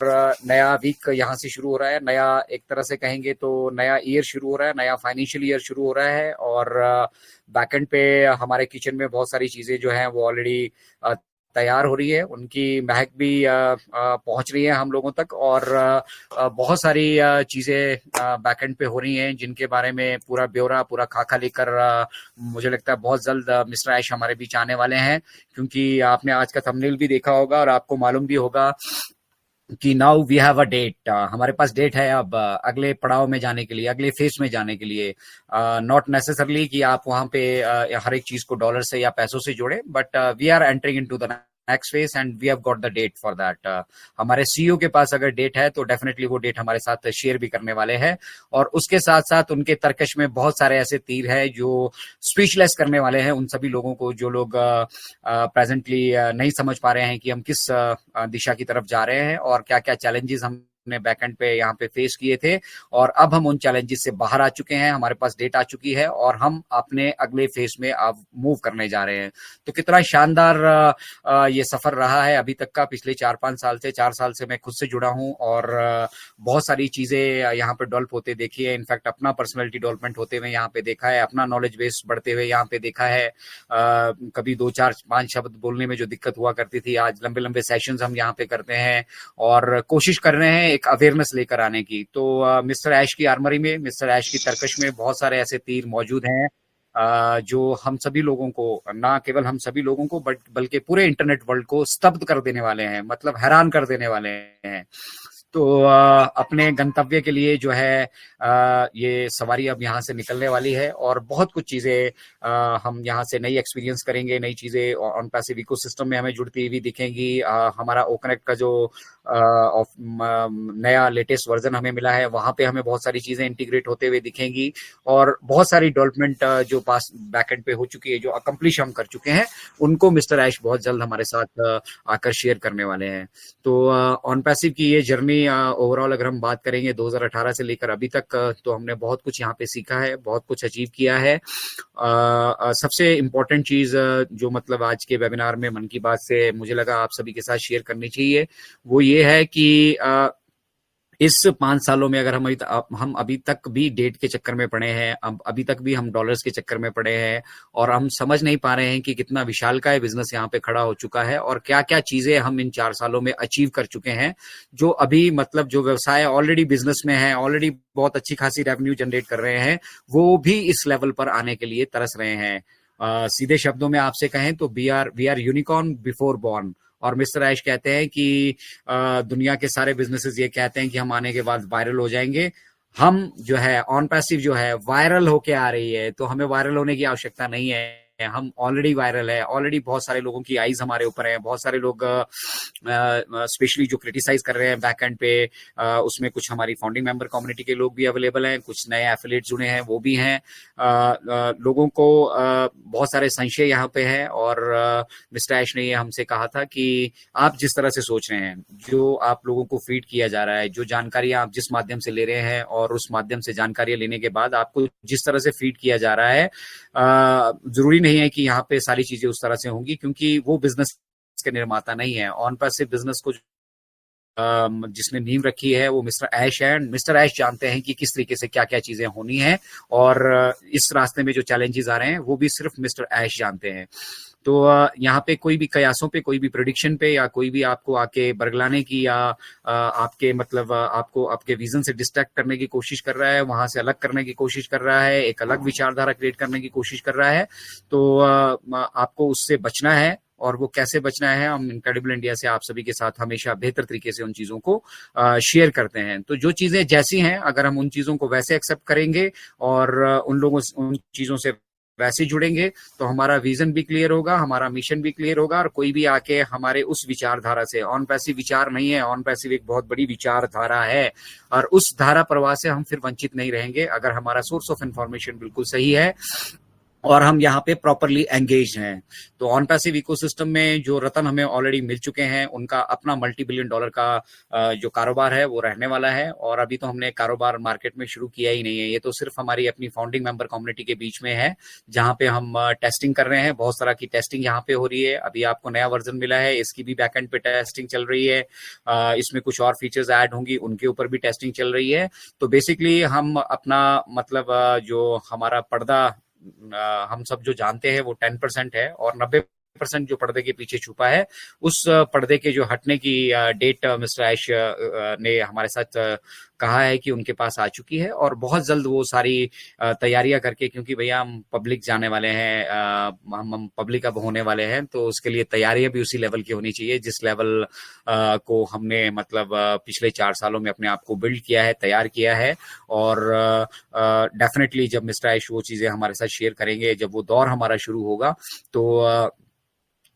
नया वीक यहाँ से शुरू हो रहा है, नया एक तरह से कहेंगे तो नया ईयर शुरू हो रहा है, नया फाइनेंशियल ईयर शुरू हो रहा है। और बैकएंड पे हमारे किचन में बहुत सारी चीजें जो हैं वो ऑलरेडी तैयार हो रही है, उनकी महक भी पहुंच रही है हम लोगों तक। और बहुत सारी चीजें बैकएंड पे हो रही हैं जिनके बारे में पूरा ब्यौरा, पूरा खाका लेकर मुझे लगता है बहुत जल्द मिस्टर ऐश हमारे बीच आने वाले हैं। क्योंकि आपने आज का थंबनेल भी देखा होगा और आपको मालूम भी होगा कि now we have a date. हमारे पास डेट है अब अगले पड़ाव में जाने के लिए, अगले फेज में जाने के लिए। नॉट नेसेसरली कि आप वहां पे हर एक चीज को डॉलर से या पैसों से जोड़े, but we are entering into the next phase and we have got the date for that. हमारे सीईओ के पास अगर डेट है तो डेफिनेटली वो डेट हमारे साथ शेयर भी करने वाले हैं। और उसके साथ साथ उनके तर्कश में बहुत सारे ऐसे तीर हैं जो स्पीचलेस करने वाले हैं उन सभी लोगों को जो लोग प्रेजेंटली नहीं समझ पा रहे हैं कि हम किस दिशा की तरफ जा रहे हैं और क्या क्या चैलेंजेस हमने बैकएंड पे यहाँ पे फेस किए थे। और अब हम उन चैलेंजेस से बाहर आ चुके हैं, हमारे पास डेट आ चुकी है और हम अपने अगले फेज में अब मूव करने जा रहे हैं। तो कितना शानदार ये सफर रहा है अभी तक का, पिछले 4-5 साल से, 4 साल से मैं खुद से जुड़ा हूँ और बहुत सारी चीजें यहाँ पे डेवलप होते देखी है। इनफैक्ट अपना पर्सनैलिटी डेवलपमेंट होते हुए यहाँ पे देखा है, अपना नॉलेज बेस बढ़ते हुए यहाँ पे देखा है। कभी 2-4-5 शब्द बोलने में जो दिक्कत हुआ करती थी, आज लंबे लंबे सेशंस हम यहाँ पे करते हैं और कोशिश कर रहे हैं एक अवेयरनेस लेकर आने की। तो मिस्टर ऐश की आर्मरी में, मिस्टर ऐश की तरकश में बहुत सारे ऐसे तीर मौजूद हैं जो हम सभी लोगों को, ना केवल हम सभी लोगों को बट बल्कि पूरे इंटरनेट वर्ल्ड को स्तब्ध कर देने वाले हैं, मतलब हैरान कर देने वाले हैं। तो अपने गंतव्य के लिए जो है ये सवारी अब यहाँ से निकलने वाली है और बहुत कुछ चीजें हम यहाँ से नई एक्सपीरियंस करेंगे, नई चीजें ऑन पैसिव इकोसिस्टम में हमें जुड़ती हुई दिखेंगी। हमारा ओकनेक्ट का जो नया लेटेस्ट वर्जन हमें मिला है वहां पे हमें बहुत सारी चीजें इंटीग्रेट होते हुए दिखेंगी और बहुत सारी डेवलपमेंट जो पास बैकएंड पे हो चुकी है, जो अकम्प्लिश हम कर चुके हैं, उनको मिस्टर ऐश बहुत जल्द हमारे साथ आकर शेयर करने वाले हैं। तो ऑन पैसिव की ये जर्नी ओवरऑल अगर हम बात करेंगे 2018 से लेकर अभी तक, तो हमने बहुत कुछ यहाँ पे सीखा है, बहुत कुछ अचीव किया है। सबसे इम्पोर्टेंट चीज जो मतलब आज के वेबिनार में मन की बात से मुझे लगा आप सभी के साथ शेयर करनी चाहिए, वो ये है कि इस 5 सालों में अगर हम अभी तक भी डेट के चक्कर में पड़े हैं, अभी तक भी हम डॉलर्स के चक्कर में पड़े हैं और हम समझ नहीं पा रहे हैं कि कितना विशालकाय बिजनेस यहाँ पे खड़ा हो चुका है और क्या क्या चीजें हम इन 4 सालों में अचीव कर चुके हैं। जो अभी मतलब जो व्यवसाय ऑलरेडी बिजनेस में है, ऑलरेडी बहुत अच्छी खासी रेवेन्यू जनरेट कर रहे हैं, वो भी इस लेवल पर आने के लिए तरस रहे हैं। सीधे शब्दों में आपसे कहें तो we are unicorn before born. और मिस्टर ऐश कहते हैं कि दुनिया के सारे बिजनेसेस ये कहते हैं कि हम आने के बाद वायरल हो जाएंगे, हम जो है ऑन पैसिव जो है वायरल होके आ रही है, तो हमें वायरल होने की आवश्यकता नहीं है, हम ऑलरेडी वायरल है। ऑलरेडी बहुत सारे लोगों की आईज हमारे ऊपर है, बहुत सारे लोग स्पेशली जो क्रिटिसाइज कर रहे हैं बैकएंड पे, उसमें कुछ हमारी फाउंडिंग मेंबर कम्युनिटी के लोग भी अवेलेबल हैं, कुछ नए एफिलिएट जुड़े हैं वो भी हैं। लोगों को बहुत सारे संशय यहाँ पे है और मिस्टर ऐश ने ये हमसे कहा था कि आप जिस तरह से सोच रहे हैं, जो आप लोगों को फीड किया जा रहा है, जो जानकारियां आप जिस माध्यम से ले रहे हैं और उस माध्यम से जानकारियां लेने के बाद आपको जिस तरह से फीड किया जा रहा है, जरूरी नहीं है कि यहाँ पे सारी चीजें उस तरह से होंगी, क्योंकि वो बिजनेस के निर्माता नहीं है। ऑन पैसिव बिजनेस को जिसने नींव रखी है वो मिस्टर ऐश है। मिस्टर ऐश जानते हैं कि किस तरीके से क्या क्या चीजें होनी है और इस रास्ते में जो चैलेंजेस आ रहे हैं वो भी सिर्फ मिस्टर ऐश जानते हैं। तो यहाँ पे कोई भी कयासों पे, कोई भी प्रेडिक्शन पे या कोई भी आपको आके बरगलाने की या आपके मतलब आपको आपके विजन से डिस्ट्रैक्ट करने की कोशिश कर रहा है, वहां से अलग करने की कोशिश कर रहा है, एक अलग विचारधारा क्रिएट करने की कोशिश कर रहा है, तो आपको उससे बचना है। और वो कैसे बचना है, हम इनक्रेडिबल इंडिया से आप सभी के साथ हमेशा बेहतर तरीके से उन चीजों को शेयर करते हैं। तो जो चीजें जैसी हैं, अगर हम उन चीजों को वैसे एक्सेप्ट करेंगे और उन चीजों से वैसे जुड़ेंगे, तो हमारा विजन भी क्लियर होगा, हमारा मिशन भी क्लियर होगा और कोई भी आके हमारे उस विचारधारा से, ऑन पैसिव विचार नहीं है, ऑन पैसिव एक बहुत बड़ी विचारधारा है और उस धारा प्रवाह से हम फिर वंचित नहीं रहेंगे अगर हमारा सोर्स ऑफ इंफॉर्मेशन बिल्कुल सही है और हम यहाँ पे प्रॉपरली एंगेज हैं। तो ऑन पैसिव इकोसिस्टम में जो रतन हमें ऑलरेडी मिल चुके हैं, उनका अपना $multi-billion का जो कारोबार है वो रहने वाला है। और अभी तो हमने कारोबार मार्केट में शुरू किया ही नहीं है, ये तो सिर्फ हमारी अपनी फाउंडिंग मेंबर कम्युनिटी के बीच में है, जहाँ पे हम टेस्टिंग कर रहे हैं। बहुत सारा की टेस्टिंग यहाँ पे हो रही है। अभी आपको नया वर्जन मिला है, इसकी भी बैकएंड पे टेस्टिंग चल रही है। इसमें कुछ और फीचर्स ऐड होंगी, उनके ऊपर भी टेस्टिंग चल रही है। तो बेसिकली हम अपना मतलब जो हमारा पर्दा हम सब जो जानते हैं वो 10% है, और 90% जो पर्दे के पीछे छुपा है, उस पर्दे के जो हटने की डेट मिस्टर ऐश ने हमारे साथ कहा है कि उनके पास आ चुकी है। और बहुत जल्द वो सारी तैयारियां करके, क्योंकि भैया हम पब्लिक जाने वाले हैं, हम पब्लिक अब होने वाले हैं, तो उसके लिए तैयारियां भी उसी लेवल की होनी चाहिए जिस लेवल को हमने मतलब पिछले 4 सालों में अपने आप को बिल्ड किया है, तैयार किया है। और डेफिनेटली जब मिस्टर ऐश वो चीजें हमारे साथ शेयर करेंगे, जब वो दौर हमारा शुरू होगा, तो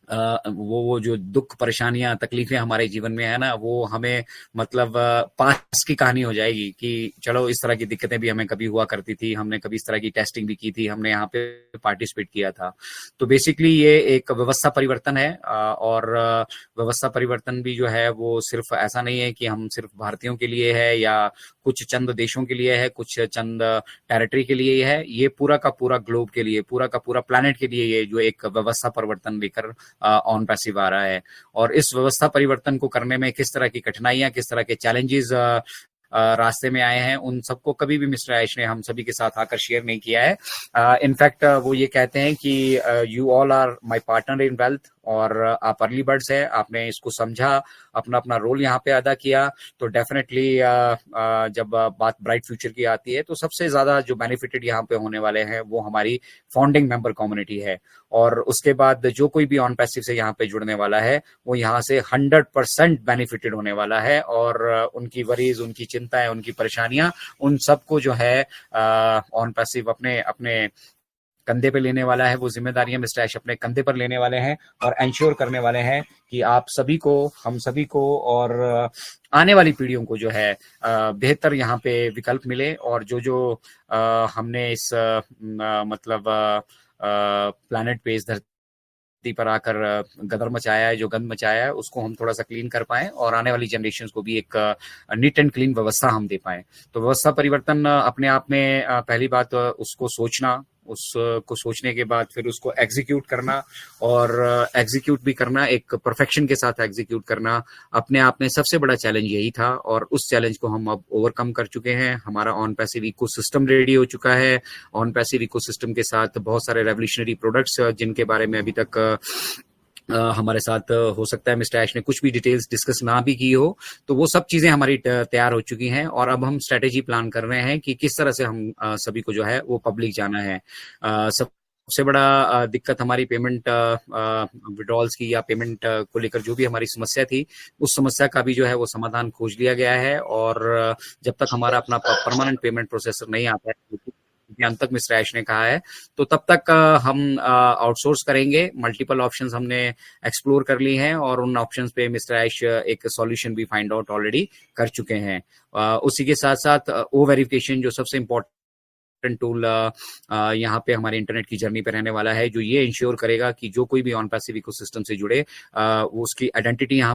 वो जो दुख परेशानियां तकलीफें हमारे जीवन में है ना, वो हमें मतलब पास की कहानी हो जाएगी कि चलो इस तरह की दिक्कतें भी हमें कभी हुआ करती थी, हमने कभी इस तरह की टेस्टिंग भी की थी, हमने यहाँ पे पार्टिसिपेट किया था। तो बेसिकली ये एक व्यवस्था परिवर्तन है। और व्यवस्था परिवर्तन भी जो है वो सिर्फ ऐसा नहीं है कि हम सिर्फ भारतीयों के लिए है या कुछ चंद देशों के लिए है, कुछ चंद टेरिटरी के लिए है। ये पूरा का पूरा ग्लोब के लिए, पूरा का पूरा प्लेनेट के लिए ये जो एक व्यवस्था परिवर्तन लेकर ऑन पैसिव आ रहा है। और इस व्यवस्था परिवर्तन को करने में किस तरह की कठिनाइयां, किस तरह के चैलेंजेस रास्ते में आए हैं, उन सबको कभी भी मिस्टर ऐश ने हम सभी के साथ आकर शेयर नहीं किया है। इनफैक्ट वो ये कहते हैं कि you all are my partner in wealth, और आप अर्ली बर्ड्स है, आपने इसको समझा, अपना अपना रोल यहाँ पे अदा किया। तो डेफिनेटली जब बात ब्राइट फ्यूचर की आती है, तो सबसे ज्यादा जो बेनिफिटेड यहाँ पे होने वाले हैं वो हमारी फाउंडिंग मेंबर कम्युनिटी है। और उसके बाद जो कोई भी ऑन पैसिव से यहाँ पे जुड़ने वाला है, वो यहाँ से 100% बेनिफिटेड होने वाला है। और उनकी वरीज, उनकी चिंताएं, उनकी परेशानियां, उन सबको जो है ऑन पैसिव अपने अपने कंधे पे लेने वाला है। वो जिम्मेदारियां मिस्टर ऐश अपने कंधे पर लेने वाले हैं और एंश्योर करने वाले हैं कि आप सभी को, हम सभी को और आने वाली पीढ़ियों को जो है बेहतर यहाँ पे विकल्प मिले। और जो जो हमने इस मतलब प्लैनेट पे, इस धरती पर आकर गदर मचाया है, जो गंद मचाया है, उसको हम थोड़ा सा क्लीन कर पाए और आने वाली जनरेशन को भी एक नीट एंड क्लीन व्यवस्था हम दे पाए। तो व्यवस्था परिवर्तन अपने आप में पहली बात उसको सोचना, उसको सोचने के बाद फिर उसको एग्जीक्यूट करना, और एग्जीक्यूट भी करना, एक परफेक्शन के साथ एग्जीक्यूट करना, अपने आप में सबसे बड़ा चैलेंज यही था। और उस चैलेंज को हम अब ओवरकम कर चुके हैं। हमारा ऑन पैसिव इकोसिस्टम रेडी हो चुका है। ऑन पैसिव इकोसिस्टम के साथ बहुत सारे रेवोल्यूशनरी प्रोडक्ट्स जिनके बारे में अभी तक हमारे साथ हो सकता है मिस्टर ऐश ने कुछ भी डिटेल्स डिस्कस ना भी की हो, तो वो सब चीजें हमारी तैयार हो चुकी हैं। और अब हम स्ट्रेटेजी प्लान कर रहे हैं कि किस तरह से हम सभी को जो है वो पब्लिक जाना है। सबसे बड़ा दिक्कत हमारी पेमेंट विड्रॉल्स की या पेमेंट को लेकर जो भी हमारी समस्या थी, उस समस्या का भी जो है वो समाधान खोज लिया गया है। और जब तक हमारा अपना परमानेंट पेमेंट प्रोसेसर नहीं आता है, ध्यान तक मिस्टर ऐश ने कहा है, तो तब तक हम आउटसोर्स करेंगे। मल्टीपल ऑप्शंस हमने एक्सप्लोर कर ली हैं, और उन ऑप्शंस पे मिस्टर ऐश एक सॉल्यूशन भी फाइंड आउट ऑलरेडी कर चुके हैं। उसी के साथ साथ ओ वेरिफिकेशन, जो सबसे इम्पोर्टेंट टूल यहाँ पे हमारे इंटरनेट की जर्नी पे रहने वाला है, जो ये इंश्योर करेगा कि जो कोई भी ऑन पैसिव इकोसिस्टम से जुड़े, वो उसकी आइडेंटिटी यहाँ